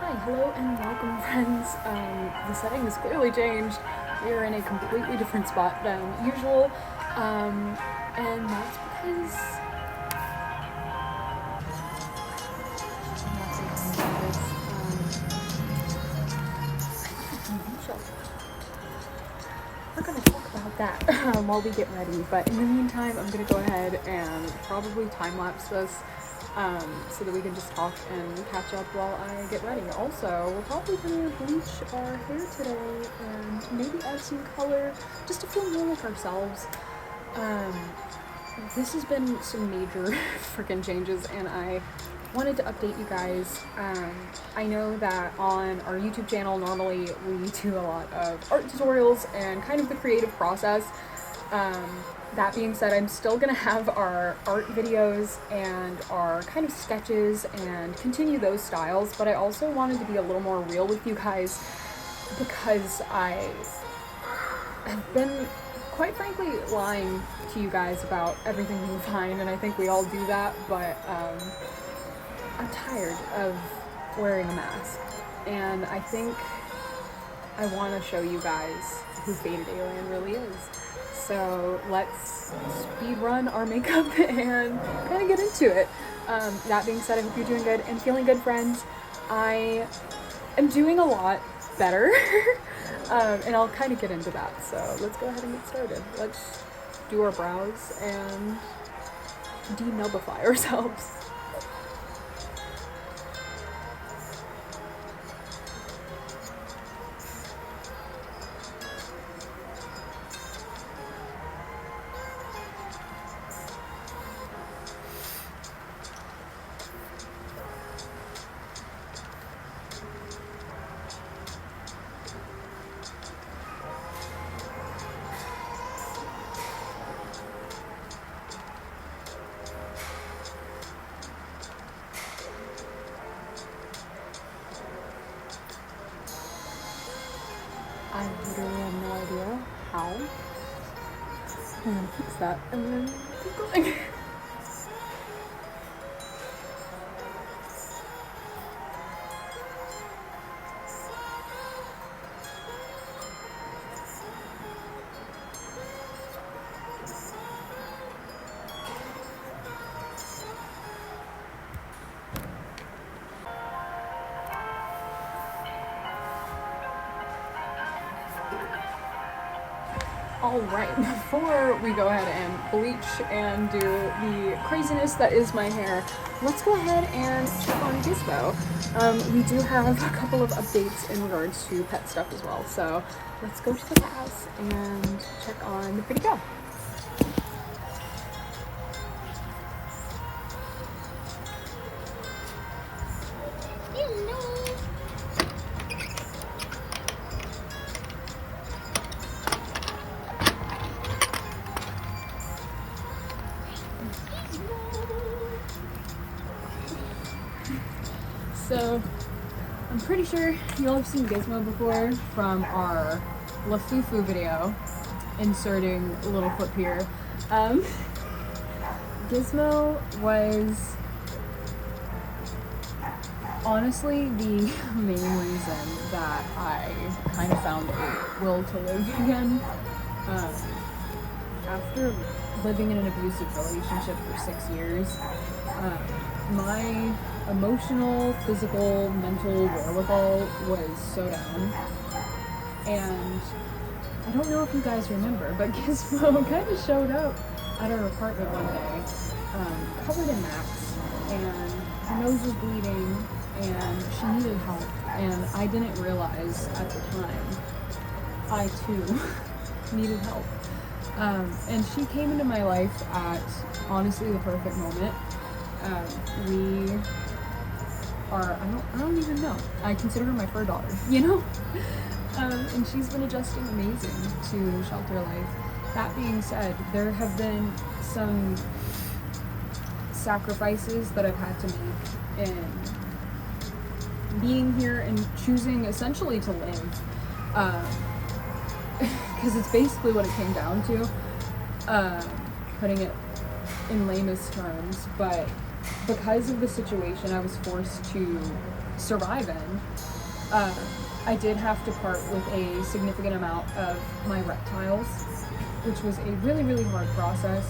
Hello and welcome, friends. The setting has clearly changed. We are in a completely different spot than usual, and that's because we're gonna talk about that while we get ready. But in the meantime, I'm gonna go ahead and probably time lapse this. So that we can just talk and catch up while I get ready. Also, we're probably going to bleach our hair today and maybe add some color just to feel more like ourselves. This has been some major freaking changes, and I wanted to update you guys. I know that on our YouTube channel, normally we do a lot of art tutorials and kind of the creative process. That being said, I'm still going to have our art videos and our kind of sketches and continue those styles, but I also wanted to be a little more real with you guys because I have been, quite frankly, lying to you guys about everything being fine, and I think we all do that, but I'm tired of wearing a mask, and I think I want to show you guys who Faded Alien really is. So let's speed run our makeup and kind of get into it. That being said, I hope you're doing good and feeling good, friends. I am doing a lot better, and I'll kind of get into that. So let's go ahead and get started. Let's do our brows and denubify ourselves. I literally have no idea how. I'm gonna fix that and then keep going. Alright, before we go ahead and bleach and do the craziness that is my hair, let's go ahead and check on Gizmo. We do have a couple of updates in regards to pet stuff as well, so let's go to the house and check on the pretty girl. So, I'm pretty sure you all have seen Gizmo before from our LaFufu video, inserting a little clip here. Gizmo was honestly the main reason that I kind of found a will to live again. After living in an abusive relationship for 6 years, my emotional, physical, mental wherewithal was so down. And I don't know if you guys remember, but Gizmo kind of showed up at our apartment one day, covered in max, and her nose was bleeding, and she needed help. And I didn't realize at the time I too needed help. And she came into my life at honestly the perfect moment. We are, I don't even know. I consider her my fur daughter, you know? And she's been adjusting amazing to shelter life. That being said, there have been some sacrifices that I've had to make in being here and choosing essentially to live. Because it's basically what it came down to, putting it in lamest terms, but because of the situation, I was forced to survive in. I did have to part with a significant amount of my reptiles, which was a really, really hard process.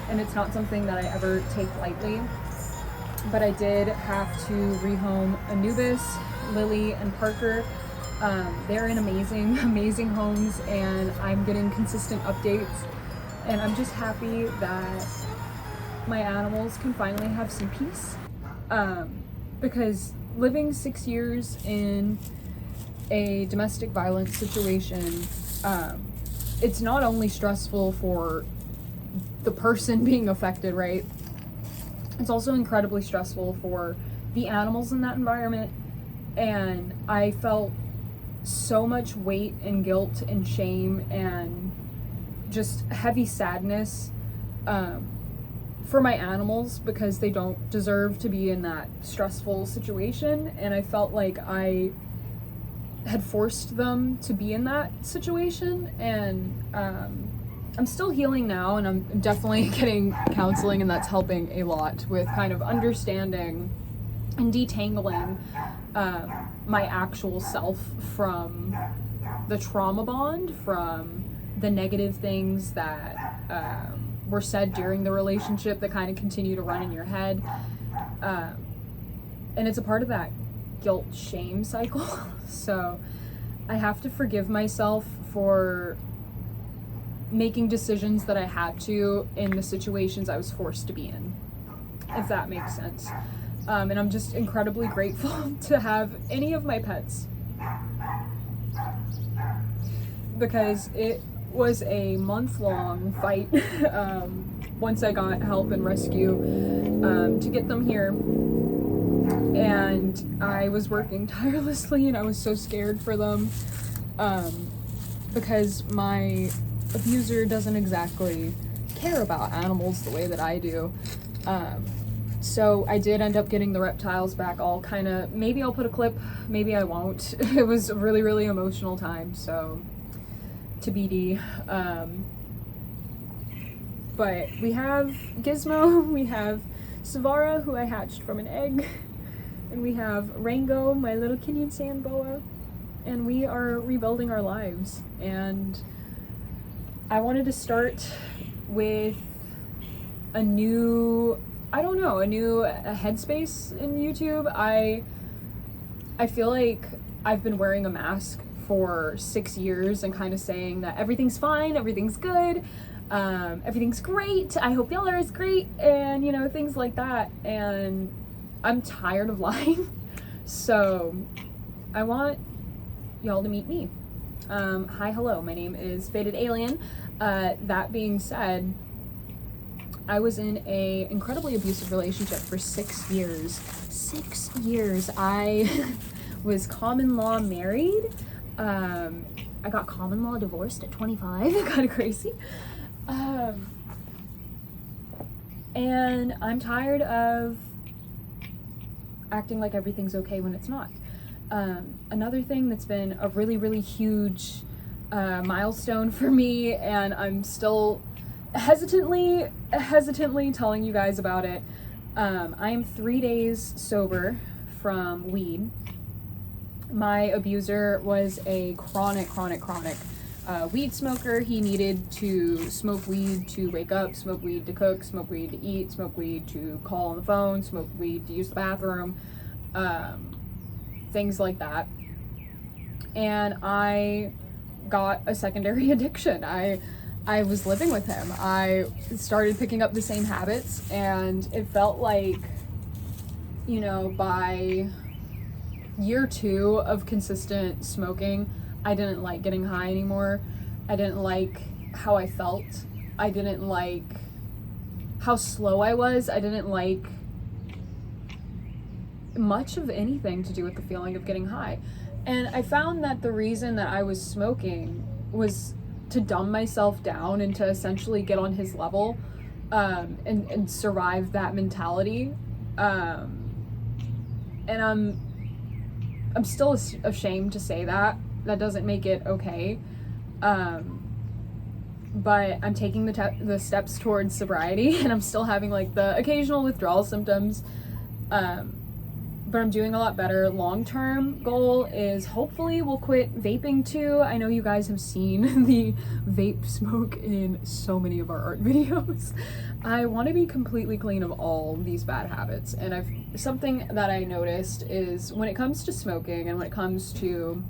And it's not something that I ever take lightly. But I did have to rehome Anubis, Lily, and Parker. They're in amazing, amazing homes, and I'm getting consistent updates. And I'm just happy that my animals can finally have some peace. Because living 6 years in a domestic violence situation, it's not only stressful for the person being affected, right? It's also incredibly stressful for the animals in that environment. And I felt so much weight and guilt and shame and just heavy sadness for my animals, because they don't deserve to be in that stressful situation. And I felt like I had forced them to be in that situation. And I'm still healing now, and I'm definitely getting counseling, and that's helping a lot with kind of understanding and detangling my actual self from the trauma bond, from the negative things that were said during the relationship that kind of continue to run in your head. And it's a part of that guilt shame cycle. So I have to forgive myself for making decisions that I had to in the situations I was forced to be in, if that makes sense. And I'm just incredibly grateful to have any of my pets, because it was a month-long fight once I got help and rescue to get them here. And I was working tirelessly, and I was so scared for them because my abuser doesn't exactly care about animals the way that I do. So I did end up getting the reptiles back, all kind of, maybe I'll put a clip, maybe I won't. It was a really, really emotional time, so TBD. But we have Gizmo, we have Savara, who I hatched from an egg, and we have Rango, my little Kenyan sand boa, and we are rebuilding our lives. And I wanted to start with a new headspace in YouTube. I feel like I've been wearing a mask for 6 years and kind of saying that everything's fine, everything's good, everything's great, I hope y'all are as great, and you know, things like that. And I'm tired of lying. So I want y'all to meet me. Hi, hello, my name is Faded Alien. That being said, I was in a incredibly abusive relationship for 6 years. 6 years. I was common law married. I got common law divorced at 25. Kind of crazy. And I'm tired of acting like everything's okay when it's not. Another thing that's been a really, really huge milestone for me, and I'm still hesitantly telling you guys about it. I am 3 days sober from weed. My abuser was a chronic weed smoker. He needed to smoke weed to wake up, smoke weed to cook, smoke weed to eat, smoke weed to call on the phone, smoke weed to use the bathroom, things like that. And I got a secondary addiction. I was living with him. I started picking up the same habits, and it felt like, you know, by year 2 of consistent smoking, I didn't like getting high anymore. I didn't like how I felt. I didn't like how slow I was. I didn't like much of anything to do with the feeling of getting high. And I found that the reason that I was smoking was to dumb myself down and to essentially get on his level, and survive that mentality. And I'm still ashamed to say that. That doesn't make it okay. But I'm taking the steps towards sobriety, and I'm still having like the occasional withdrawal symptoms. but I'm doing a lot better. Long-term goal is hopefully we'll quit vaping too. I know you guys have seen the vape smoke in so many of our art videos. I want to be completely clean of all these bad habits, and something that I noticed is when it comes to smoking and when it comes to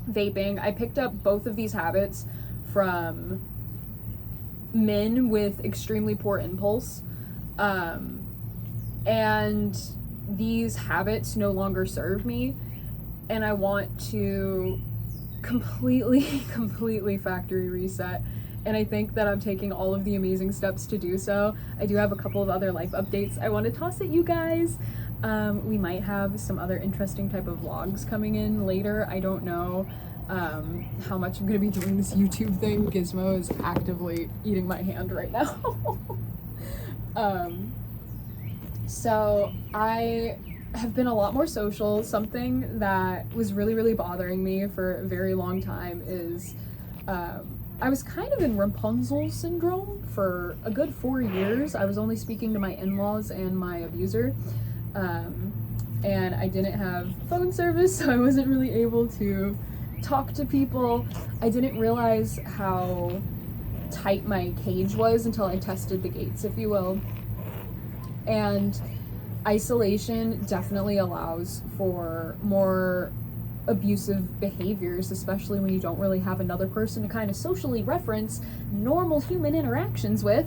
vaping, I picked up both of these habits from men with extremely poor impulse, and these habits no longer serve me, and I want to completely factory reset, and I think that I'm taking all of the amazing steps to do so. I do have a couple of other life updates I want to toss at you guys. We might have some other interesting type of vlogs coming in later. I don't know how much I'm gonna be doing this YouTube thing. Gizmo is actively eating my hand right now. So I have been a lot more social. Something that was really bothering me for a very long time is I was kind of in Rapunzel syndrome for a good 4 years. I was only speaking to my in-laws and my abuser, and I didn't have phone service, so I wasn't really able to talk to people. I didn't realize how tight my cage was until I tested the gates, if you will. And isolation definitely allows for more abusive behaviors, especially when you don't really have another person to kind of socially reference normal human interactions with.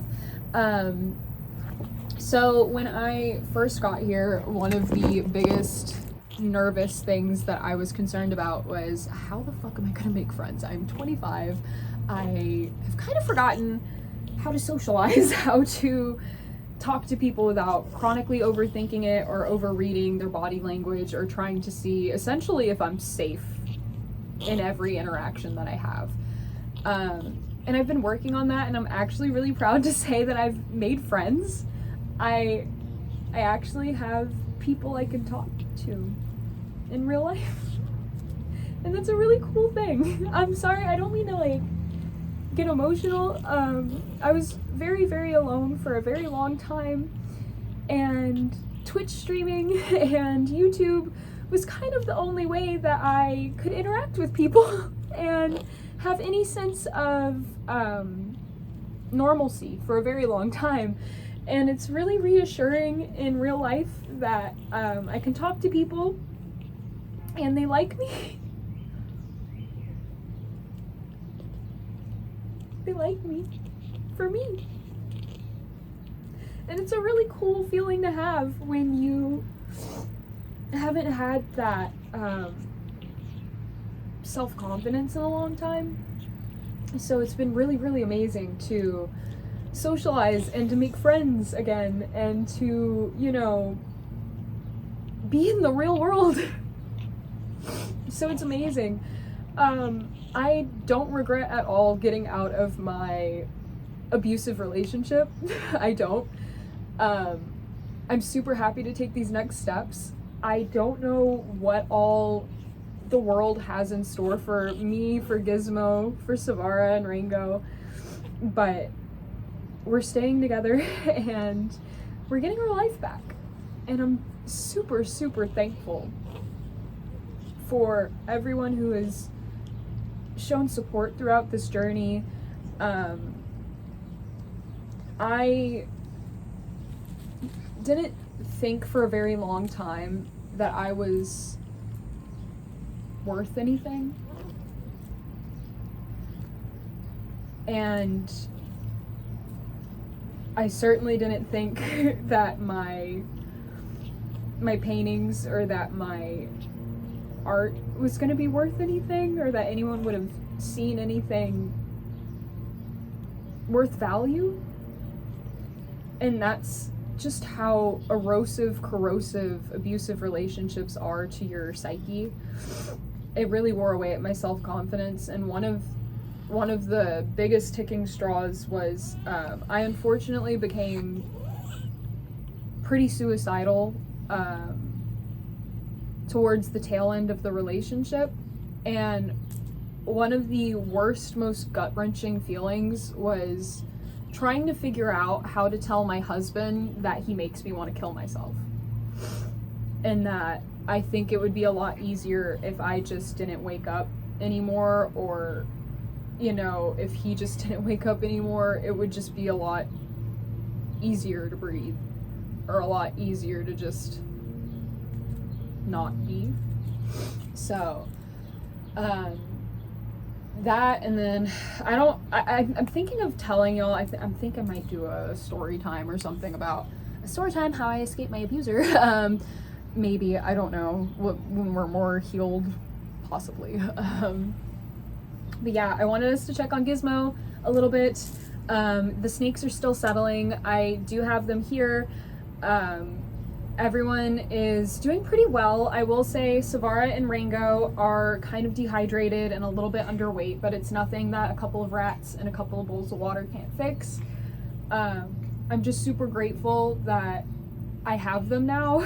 So when I first got here, one of the biggest nervous things that I was concerned about was, how the fuck am I gonna make friends? I'm 25. I have kind of forgotten how to socialize, how to talk to people without chronically overthinking it or overreading their body language or trying to see essentially if I'm safe in every interaction that I have. And I've been working on that, and I'm actually really proud to say that I've made friends. I actually have people I can talk to in real life. And that's a really cool thing. I'm sorry, I don't mean to like get emotional. I was very alone for a very long time, and Twitch streaming and YouTube was kind of the only way that I could interact with people and have any sense of normalcy for a very long time. And it's really reassuring in real life that I can talk to people and they like me. They like me for me. And it's a really cool feeling to have when you haven't had that self-confidence in a long time. So it's been really amazing to socialize and to make friends again and to, you know, be in the real world. So it's amazing. I don't regret at all getting out of my abusive relationship. I don't. I'm super happy to take these next steps. I don't know what all the world has in store for me, for Gizmo, for Savara and Rango, but we're staying together and we're getting our life back. And I'm super thankful for everyone who has shown support throughout this journey. I didn't think for a very long time that I was worth anything. And I certainly didn't think that my paintings or that my art was going to be worth anything, or that anyone would have seen anything worth value. And that's just how erosive, corrosive, abusive relationships are to your psyche. It really wore away at my self-confidence, and one of the biggest ticking straws was I unfortunately became pretty suicidal towards the tail end of the relationship, and one of the worst, most gut-wrenching feelings was trying to figure out how to tell my husband that he makes me want to kill myself. and that I think it would be a lot easier if I just didn't wake up anymore, or, you know, if he just didn't wake up anymore, it would just be a lot easier to breathe, or a lot easier to just not be. So, that, and then I'm thinking of telling y'all, I think I might do a story time or something about a story time how I escaped my abuser. Maybe, I don't know, when we're more healed, possibly. But yeah, I wanted us to check on Gizmo a little bit. The snakes are still settling. I do have them here. Everyone is doing pretty well. I will say Savara and Rango are kind of dehydrated and a little bit underweight, but it's nothing that a couple of rats and a couple of bowls of water can't fix. I'm just super grateful that I have them now.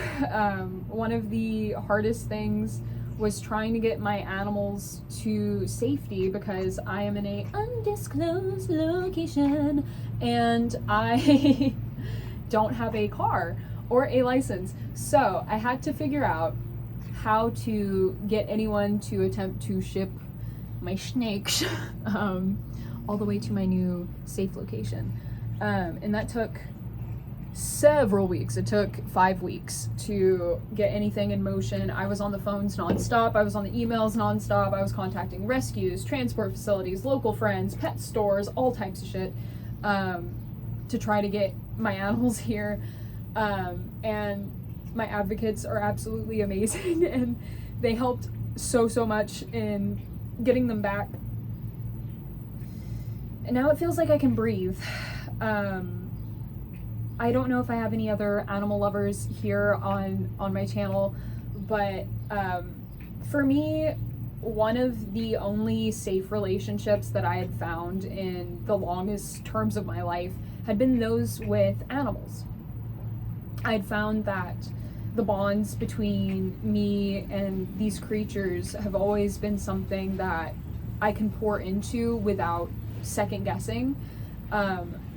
One of the hardest things was trying to get my animals to safety because I am in a undisclosed location and I don't have a car or a license. So I had to figure out how to get anyone to attempt to ship my snakes all the way to my new safe location. And that took several weeks. It took 5 weeks to get anything in motion. I was on the phones nonstop. I was on the emails nonstop. I was contacting rescues, transport facilities, local friends, pet stores, all types of shit, to try to get my animals here. And my advocates are absolutely amazing, and they helped so much in getting them back. And now it feels like I can breathe. I don't know if I have any other animal lovers here on my channel, but for me, one of the only safe relationships that I had found in the longest terms of my life had been those with animals. I had found that the bonds between me and these creatures have always been something that I can pour into without second guessing.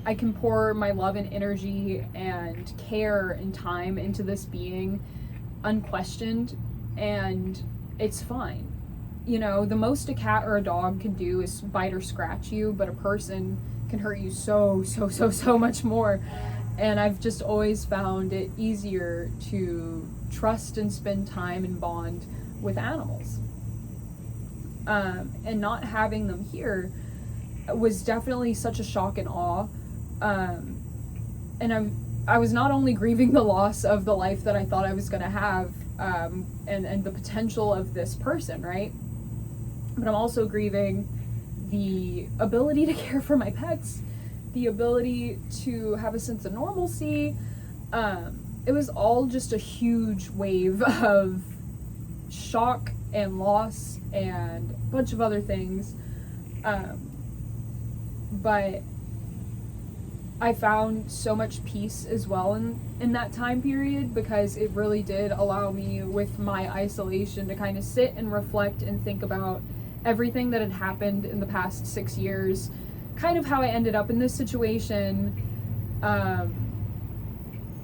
I can pour my love and energy and care and time into this being unquestioned, and it's fine. You know, the most a cat or a dog can do is bite or scratch you, but a person can hurt you so much more. And I've just always found it easier to trust and spend time and bond with animals. And not having them here was definitely such a shock and awe. And I was not only grieving the loss of the life that I thought I was going to have, and the potential of this person, right? But I'm also grieving the ability to care for my pets, the ability to have a sense of normalcy. It was all just a huge wave of shock and loss and a bunch of other things. But I found so much peace as well in that time period, because it really did allow me, with my isolation, to kind of sit and reflect and think about everything that had happened in the past 6 years, kind of how I ended up in this situation, and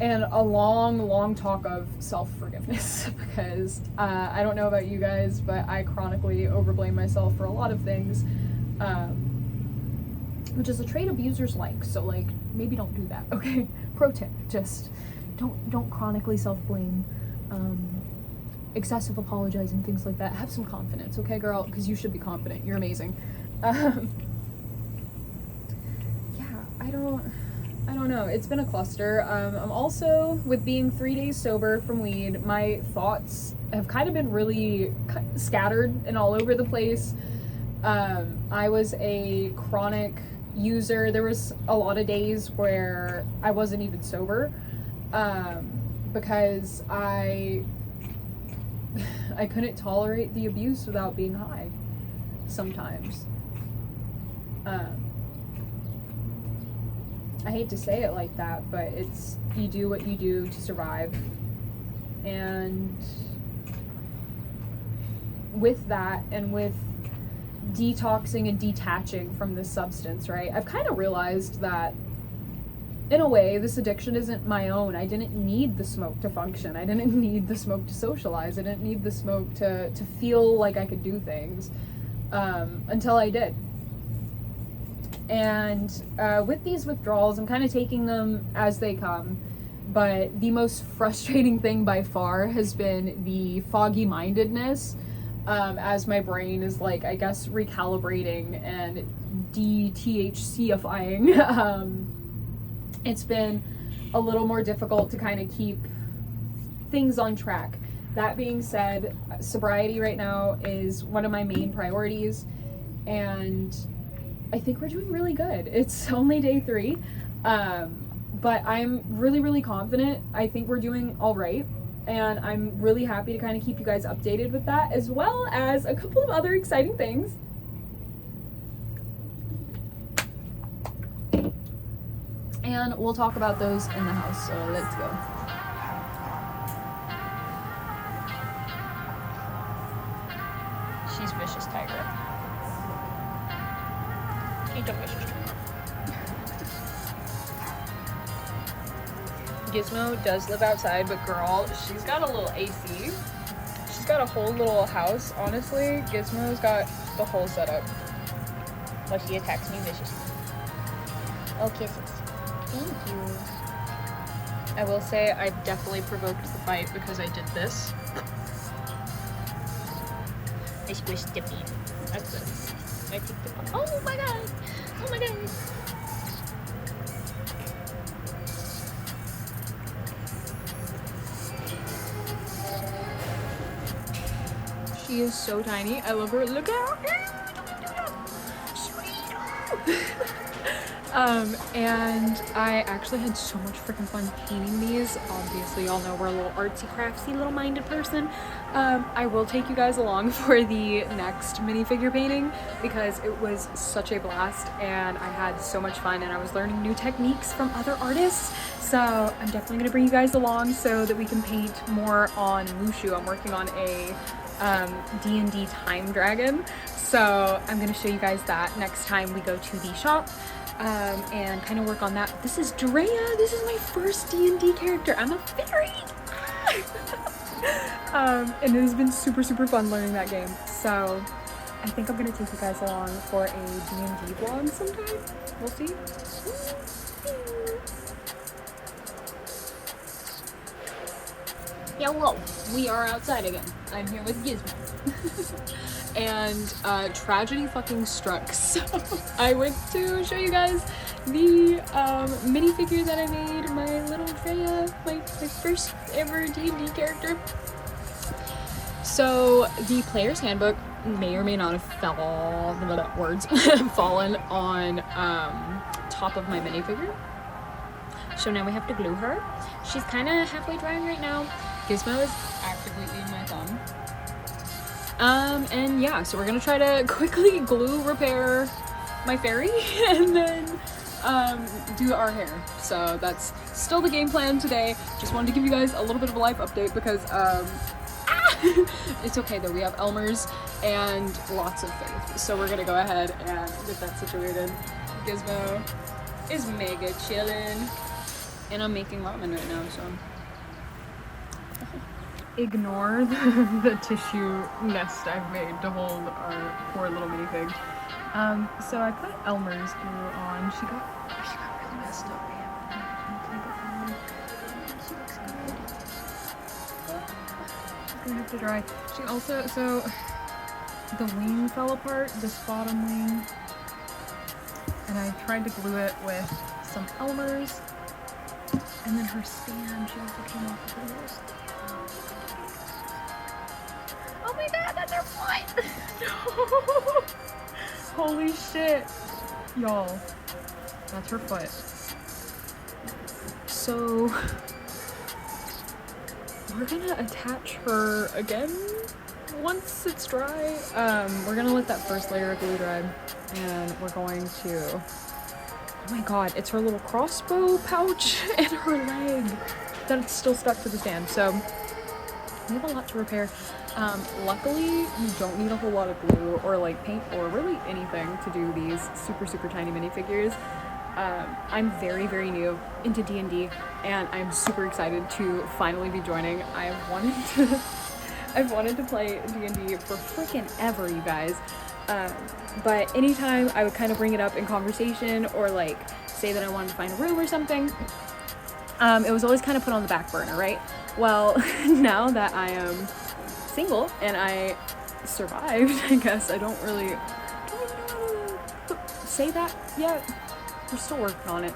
a long talk of self-forgiveness, because I don't know about you guys, but I chronically overblame myself for a lot of things, which is a trait abusers like, so like, maybe don't do that, okay? Pro tip, just don't chronically self-blame, excessive apologizing, things like that. Have some confidence, okay, girl? Because you should be confident. You're amazing. Yeah, I don't know. It's been a cluster. I'm also, with being 3 days sober from weed, my thoughts have kind of been really scattered and all over the place. I was a chronic user. There was a lot of days where I wasn't even sober, because I couldn't tolerate the abuse without being high sometimes. I hate to say it like that, but it's, you do what you do to survive. And with that, and with detoxing and detaching from this substance, right, I've kind of realized that in a way, this addiction isn't my own. I didn't need the smoke to function. I didn't need the smoke to socialize. I didn't need the smoke to feel like I could do things until I did. And with these withdrawals, I'm kind of taking them as they come. But the most frustrating thing by far has been the foggy mindedness as my brain is like, I guess, recalibrating and de-THCifying. It's been a little more difficult to kind of keep things on track. That being said, sobriety right now is one of my main priorities, and I think we're doing really good. It's only day 3, but I'm really, really confident. I think we're doing all right, and I'm really happy to kind of keep you guys updated with that, as well as a couple of other exciting things. And we'll talk about those in the house, so let's go. She's vicious tiger. Ain't a vicious tiger. Gizmo does live outside, but girl, she's got a little AC. She's got a whole little house. Honestly, Gizmo's got the whole setup. But she attacks me viciously. Oh, kisses. Thank you. I will say I've definitely provoked the fight because I did this. I squished the bean. That's this. I took the. Oh my god! Oh my god! She is so tiny. I love her. Look out! And I actually had so much freaking fun painting these. Obviously, y'all know we're a little artsy craftsy little minded person. I will take you guys along for the next minifigure painting because it was such a blast and I had so much fun and I was learning new techniques from other artists. So I'm definitely gonna bring you guys along so that we can paint more on Mushu. I'm working on a D&D time dragon. So I'm gonna show you guys that next time we go to the shop. And kind of work on that. This is Drea. This is my first D&D character. I'm a fairy. And it has been super, super fun learning that game. So I think I'm gonna take you guys along for a D&D vlog sometime. We'll see. Hello, we are outside again. I'm here with Gizmo. And tragedy fucking struck. So I went to show you guys the minifigure that I made, my little Drea, my first ever D&D character. So the player's handbook may or may not have fallen on top of my minifigure. So now we have to glue her. She's kind of halfway drying right now. Gizmo is actively eating my thumb. And yeah, so we're gonna try to quickly glue repair my fairy and then do our hair. So that's still the game plan today. Just wanted to give you guys a little bit of a life update because it's okay though, we have Elmer's and lots of faith. So we're gonna go ahead and get that situated. Gizmo is mega chillin'. And I'm making ramen right now, so ignore the tissue nest I've made to hold our poor little minifig. So I put Elmer's glue on. She got really messed up. It's gonna have to dry. She also, so the wing fell apart, this bottom wing, and I tried to glue it with some Elmer's, and then her stand, she also came off with her stand. Oh my god, that's her foot! No! Holy shit! Y'all, that's her foot. So, we're gonna attach her again once it's dry. We're gonna let that first layer of glue dry, and we're going to, oh my god, it's her little crossbow pouch and her leg that's still stuck to the stand. So, we have a lot to repair. Luckily, you don't need a whole lot of glue or like paint or really anything to do these super, super tiny minifigures. I'm very, very new into D&D, and I'm super excited to finally be joining. I've wanted to play D&D for freaking ever, you guys. But anytime I would kind of bring it up in conversation or like say that I wanted to find a room or something, it was always kind of put on the back burner, right? Well, now that I am single and I survived, I guess I don't really say that yet. We're still working on it.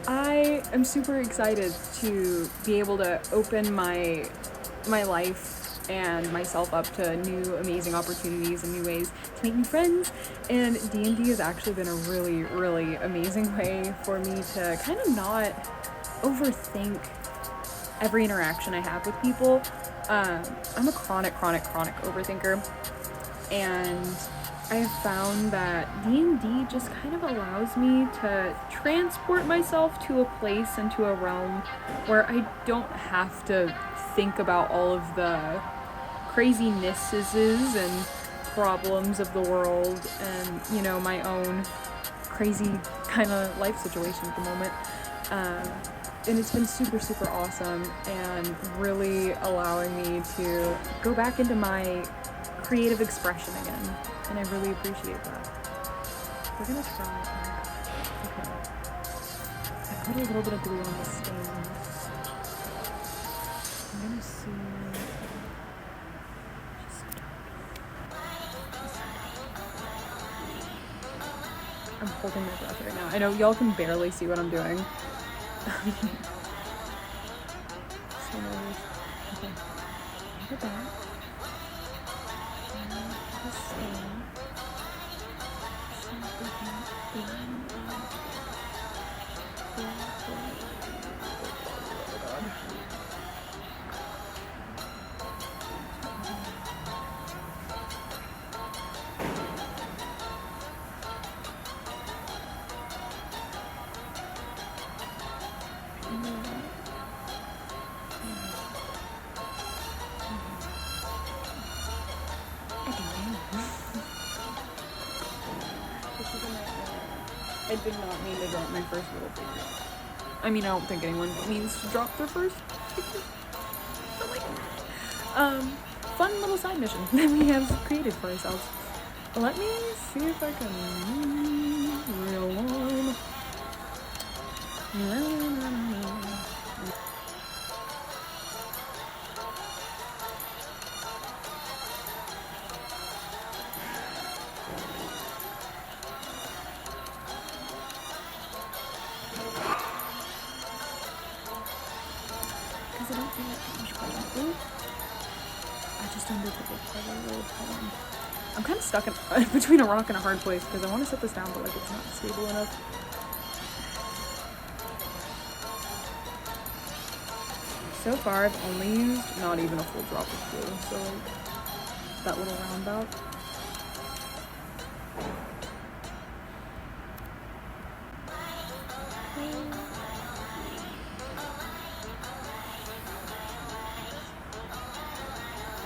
I am super excited to be able to open my life and myself up to new amazing opportunities and new ways to make new friends, and D&D has actually been a really, really amazing way for me to kind of not overthink every interaction I have with people. I'm a chronic overthinker, and I have found that D&D just kind of allows me to transport myself to a place and to a realm where I don't have to think about all of the crazinesses and problems of the world and, you know, my own crazy kind of life situation at the moment. And it's been super, super awesome and really allowing me to go back into my creative expression again. And I really appreciate that. We're gonna try it. Okay. I put a little bit of glue on the stain. I'm gonna see. I'm holding my breath right now. I know y'all can barely see what I'm doing. So nervous. Okay. Go back. I did not mean to drop my first little figure. I mean, I don't think anyone means to drop their first figure. But like, fun little side mission that we have created for ourselves. Let me see if I can real warm. I'm kind of stuck in between a rock and a hard place because I want to set this down, but like it's not stable enough. So far, I've only used not even a full drop of glue, so like that little roundabout.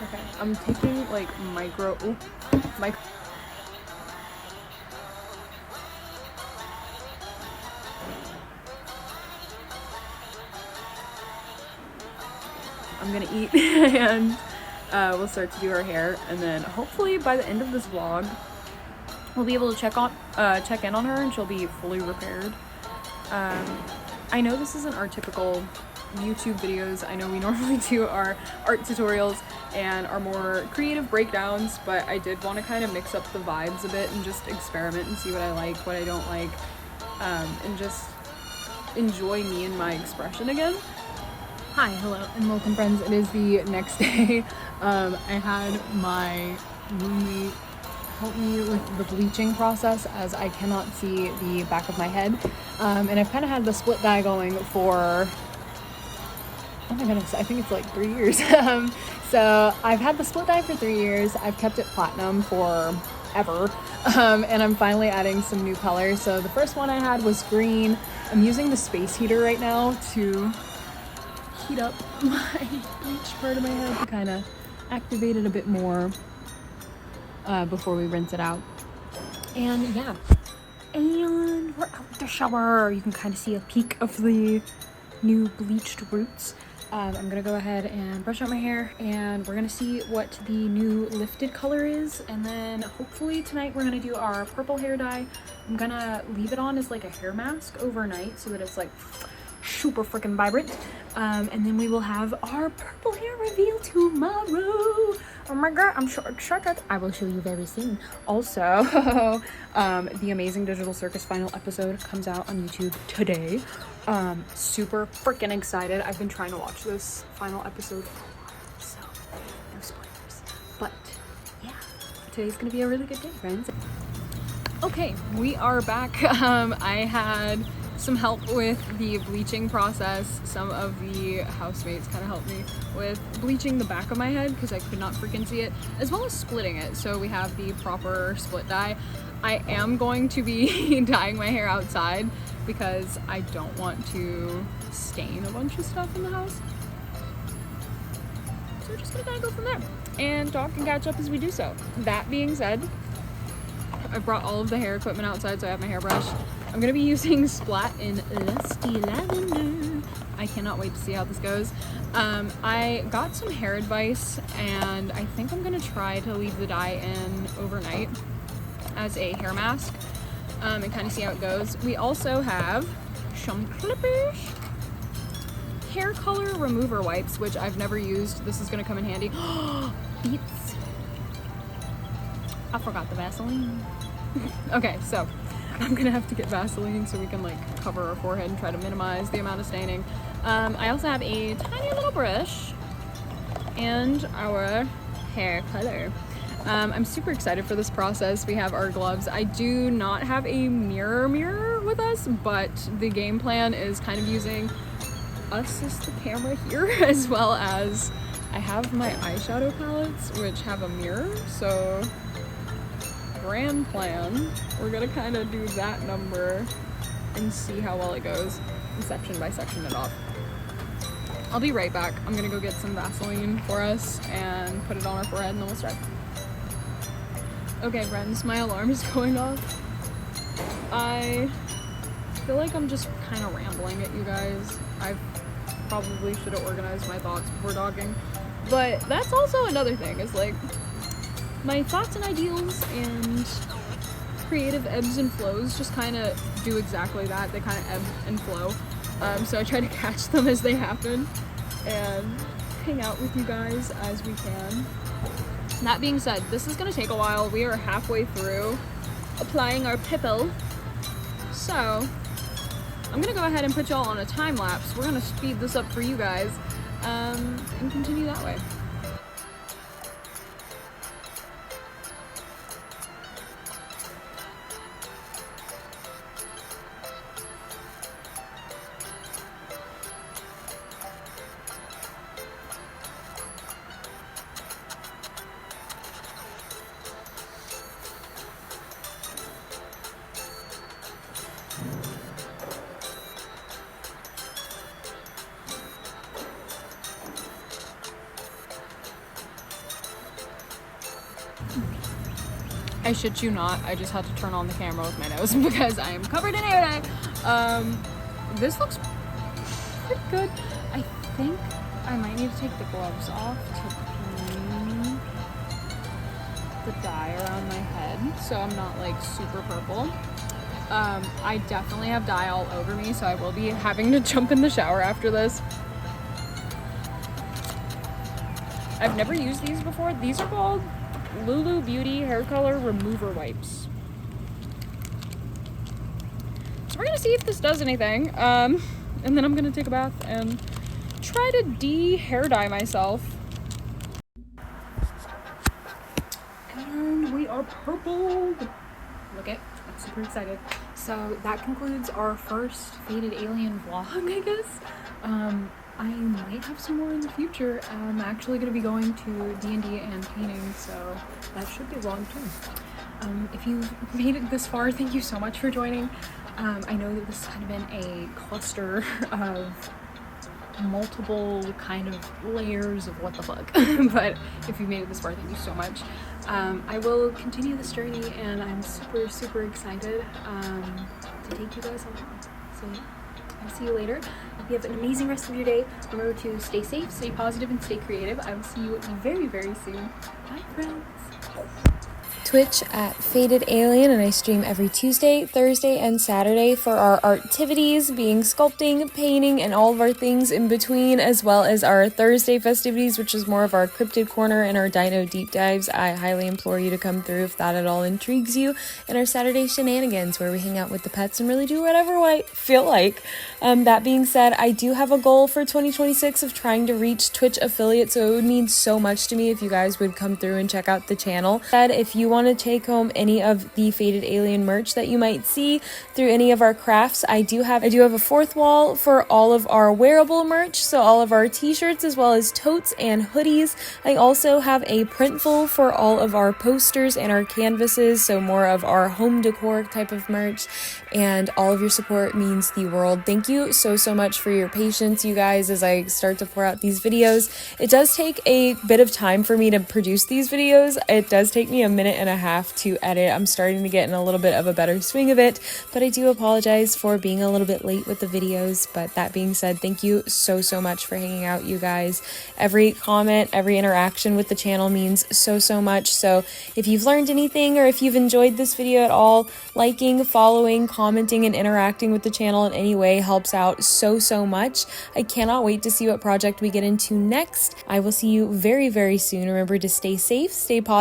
Okay, I'm taking like micro. I'm gonna eat and we'll start to do her hair, and then hopefully by the end of this vlog we'll be able to check in on her and she'll be fully repaired. I know this isn't our typical YouTube videos. I know we normally do our art tutorials and our more creative breakdowns, but I did want to kind of mix up the vibes a bit and just experiment and see what I like, what I don't like, and just enjoy me and my expression again. Hi, hello, and welcome, friends. It is the next day. I had my roommate help me with the bleaching process as I cannot see the back of my head, and I've kind of had the split dye going for, oh my goodness, I think it's like 3 years. So I've had the split dye for 3 years. I've kept it platinum for ever, and I'm finally adding some new colors. So the first one I had was green. I'm using the space heater right now to heat up my bleach part of my head to kind of activate it a bit more before we rinse it out. And yeah, And we're out the shower. You can kind of see a peek of the new bleached roots. I'm gonna go ahead and brush out my hair, and we're gonna see what the new lifted color is, and then hopefully tonight we're gonna do our purple hair dye. I'm gonna leave it on as like a hair mask overnight so that it's like super freaking vibrant, and then we will have our purple hair reveal tomorrow. Oh my god, I'm so excited. I will show you very soon. Also, the Amazing Digital Circus final episode comes out on YouTube today. Super freaking excited. I've been trying to watch this final episode for a while, so no spoilers. But yeah, today's gonna be a really good day, friends. Okay, we are back. I had some help with the bleaching process. Some of the housemates kind of helped me with bleaching the back of my head because I could not freaking see it, as well as splitting it. So we have the proper split dye. I am going to be dyeing my hair outside because I don't want to stain a bunch of stuff in the house. So we're just gonna kind of go from there and talk and catch up as we do so. That being said, I brought all of the hair equipment outside, so I have my hairbrush. I'm gonna be using Splat in Lusty Lavender. I cannot wait to see how this goes. I got some hair advice, and I think I'm gonna try to leave the dye in overnight as a hair mask, and kind of see how it goes. We also have some clippers, hair color remover wipes, which I've never used. This is gonna come in handy. Beats. I forgot the Vaseline. Okay, so I'm gonna have to get Vaseline so we can like cover our forehead and try to minimize the amount of staining. I also have a tiny little brush and our hair color. I'm super excited for this process. We have our gloves. I do not have a mirror with us, but the game plan is kind of using us as the camera here, as well as I have my eyeshadow palettes which have a mirror, so grand plan, we're gonna kind of do that number and see how well it goes and section by section it off. I'll be right back. I'm gonna go get some Vaseline for us and put it on our forehead, and then we'll start. Okay friends, my alarm is going off. I feel like I'm just kind of rambling at you guys. I probably should have organized my thoughts before talking, but that's also another thing, is like my thoughts and ideals and creative ebbs and flows just kind of do exactly that. They kind of ebb and flow. So I try to catch them as they happen and hang out with you guys as we can. That being said, this is going to take a while. We are halfway through applying our pipple. So I'm going to go ahead and put y'all on a time lapse. We're going to speed this up for you guys and continue that way. I shit you not, I just had to turn on the camera with my nose because I am covered in hair dye. This looks pretty good. I think I might need to take the gloves off to clean the dye around my head so I'm not like super purple. I definitely have dye all over me, so I will be having to jump in the shower after this. I've never used these before. These are called Lulu Beauty Hair Color Remover Wipes. So we're gonna see if this does anything, and then I'm gonna take a bath and try to de-hair dye myself. And we are purple. Look it, I'm super excited. So that concludes our first Faded Alien vlog, I guess. I might have some more in the future. I'm actually going to be going to D&D and painting, so that should be long too. If you've made it this far, thank you so much for joining. I know that this has kind of been a cluster of multiple kind of layers of what the fuck, but if you made it this far, thank you so much. I will continue this journey, and I'm super, super excited to take you guys along. So yeah, I'll see you later. Hope you have an amazing rest of your day. Remember to stay safe, stay positive, and stay creative. I will see you very, very soon. Bye, friends. Twitch at Faded Alien, and I stream every Tuesday, Thursday, and Saturday for our artivities, being sculpting, painting, and all of our things in between, as well as our Thursday festivities, which is more of our cryptid corner and our dino deep dives. I highly implore you to come through if that at all intrigues you, and our Saturday shenanigans, where we hang out with the pets and really do whatever I feel like. That being said, I do have a goal for 2026 of trying to reach Twitch affiliate, so it would mean so much to me if you guys would come through and check out the channel. If you want to take home any of the Faded Alien merch that you might see through any of our crafts, I do have a fourth wall for all of our wearable merch, so all of our t-shirts as well as totes and hoodies. I also have a printful for all of our posters and our canvases, so more of our home decor type of merch, and all of your support means the world. Thank you so much for your patience, you guys, as I start to pour out these videos. It does take a bit of time for me to produce these videos. It does take me a minute and a half to edit. I'm starting to get in a little bit of a better swing of it, but I do apologize for being a little bit late with the videos. But that being said, thank you so much for hanging out, you guys. Every comment, every interaction with the channel means so much. So if you've learned anything, or if you've enjoyed this video at all, liking, following, commenting, and interacting with the channel in any way helps out so much. I cannot wait to see what project we get into next. I will see you very soon. Remember to stay safe, stay positive.